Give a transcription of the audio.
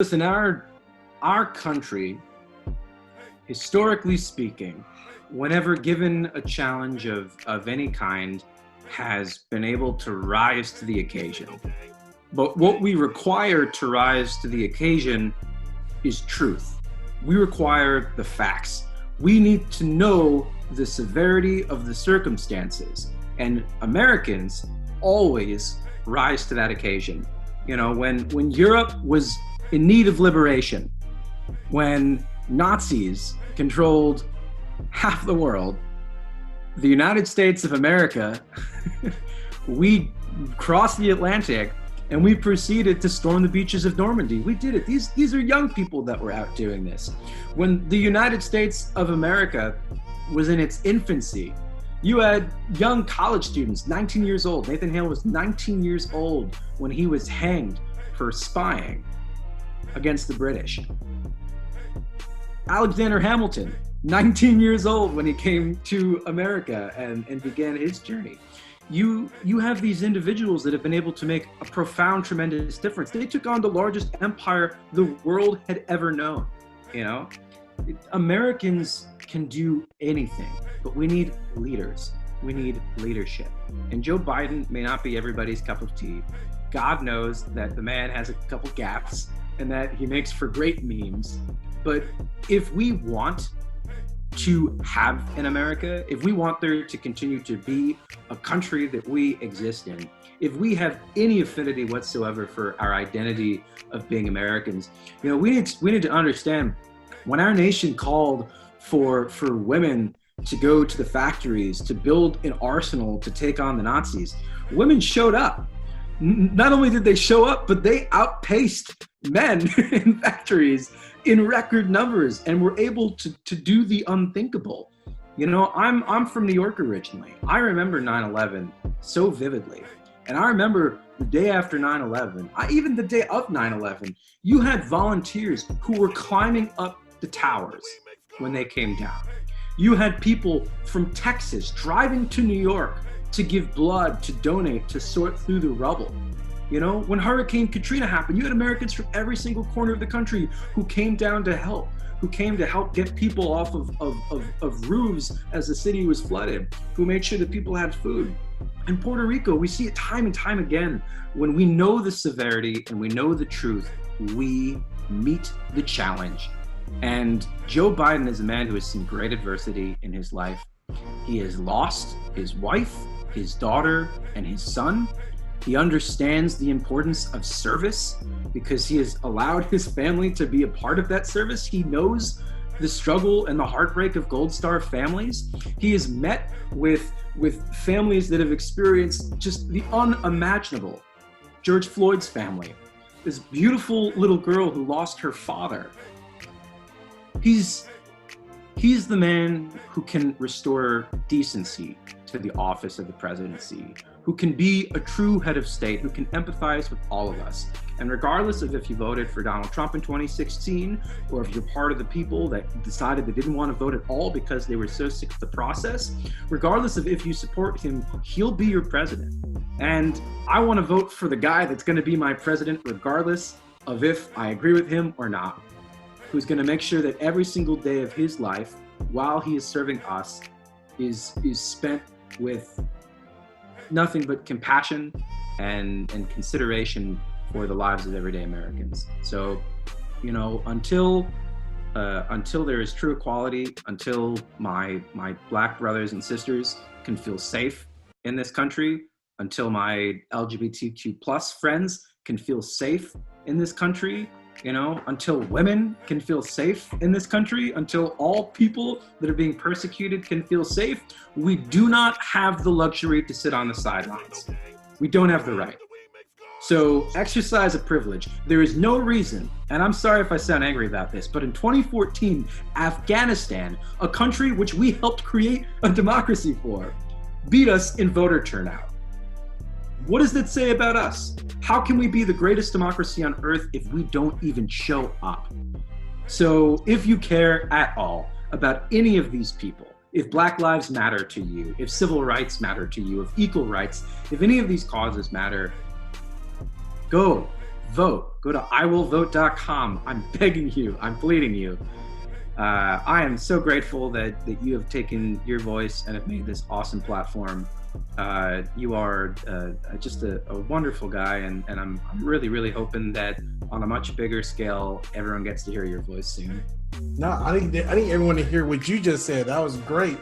Listen, our country, historically speaking, whenever given a challenge of any kind, has been able to rise to the occasion. But what we require to rise to the occasion is truth. We require the facts. We need to know the severity of the circumstances. And Americans always rise to that occasion. You know, when Europe was in need of liberation, when Nazis controlled half the world, the United States of America, we crossed the Atlantic and we proceeded to storm the beaches of Normandy. We did it. These are young people that were out doing this. When the United States of America was in its infancy, you had young college students, 19 years old. Nathan Hale was 19 years old when he was hanged for spying against the British. Alexander Hamilton, 19 years old when he came to America and began his journey. You have these individuals that have been able to make a profound, tremendous difference. They took on the largest empire the world had ever known. You know, Americans can do anything, but we need leaders. We need leadership. And Joe Biden may not be everybody's cup of tea. God knows that the man has a couple gaps and that he makes for great memes. But if we want to have in America, if we want there to continue to be a country that we exist in, if we have any affinity whatsoever for our identity of being Americans, you know, we need to understand when our nation called for women to go to the factories, to build an arsenal to take on the Nazis, women showed up. Not only did they show up, but they outpaced men in factories in record numbers and were able to do the unthinkable. You know, I'm from New York originally. I remember 9/11 so vividly. And I remember the day after 9/11, even the day of 9/11, you had volunteers who were climbing up the towers when they came down. You had people from Texas driving to New York to give blood, to donate, to sort through the rubble. You know, when Hurricane Katrina happened, you had Americans from every single corner of the country who came down to help, who came to help get people off of roofs as the city was flooded, who made sure that people had food. In Puerto Rico, we see it time and time again. When we know the severity and we know the truth, we meet the challenge. And Joe Biden is a man who has seen great adversity in his life. He has lost his wife, his daughter, and his son. He understands the importance of service because he has allowed his family to be a part of that service. He knows the struggle and the heartbreak of Gold Star families. He has met with families that have experienced just the unimaginable. George Floyd's family, this beautiful little girl who lost her father. He's the man who can restore decency to the office of the presidency, who can be a true head of state, who can empathize with all of us. And regardless of if you voted for Donald Trump in 2016, or if you're part of the people that decided they didn't want to vote at all because they were so sick of the process, regardless of if you support him, he'll be your president. And I want to vote for the guy that's going to be my president regardless of if I agree with him or not, who's going to make sure that every single day of his life, while he is serving us, is spent with nothing but compassion and consideration for the lives of everyday Americans. So, you know, until there is true equality, until my Black brothers and sisters can feel safe in this country, until my LGBTQ plus friends can feel safe in this country, you know, until women can feel safe in this country, until all people that are being persecuted can feel safe, we do not have the luxury to sit on the sidelines. We don't have the right. So exercise a privilege. There is no reason, and I'm sorry if I sound angry about this, but in 2014, Afghanistan, a country which we helped create a democracy for, beat us in voter turnout. What does that say about us? How can we be the greatest democracy on earth if we don't even show up? So if you care at all about any of these people, if Black lives matter to you, if civil rights matter to you, if equal rights, if any of these causes matter, go vote. Go to iwillvote.com. I'm begging you. I'm pleading you. I am so grateful that you have taken your voice and have made this awesome platform. You are just a wonderful guy, and I'm really, really hoping that on a much bigger scale, everyone gets to hear your voice soon. No, I need everyone to hear what you just said. That was great.